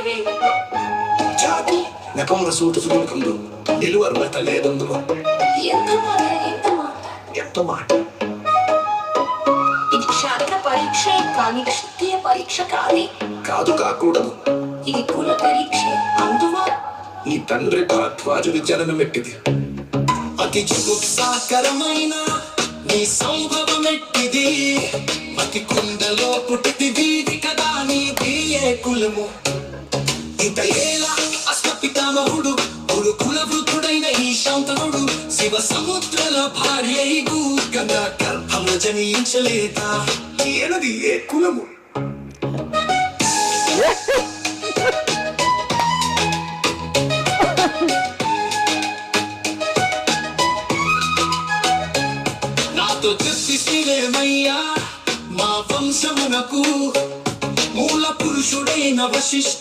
ದೇವಿ. ಜಾತಿ ನೆಪಂಗ ಸೂಟು ಸುಡುಕೊಂಡು ನಿಲುವರ್ವ ತಲೆಯದೊಂದು ఎంత మాట ఇది శారద పరీక్ష కానీ క్షత్రియ పరీక్ష కాదు కాకూడదు. ఇది కుల పరీక్ష. అందువా నీ తండ్రి భరద్వాజుడి జననం ఎట్టిది. అతి జుగుప్సాకరమైన నీ సంభవం ఎట్టిది. అతి కుండలో పుట్టిది కదా నీది ఏ కులము. ఇంత ఏలా అశ్వపితామహుడు కుల వృద్ధుడైన ఈ శాంతనుడు శివ సముద్రల భార్య గంగా గర్భంలో జనించలేదా. ఏనది ఏ కులము. నాతో చెప్పిసిరేమయ్యా మా వంశమునకు మూల పురుషుడైన వశిష్ఠుడు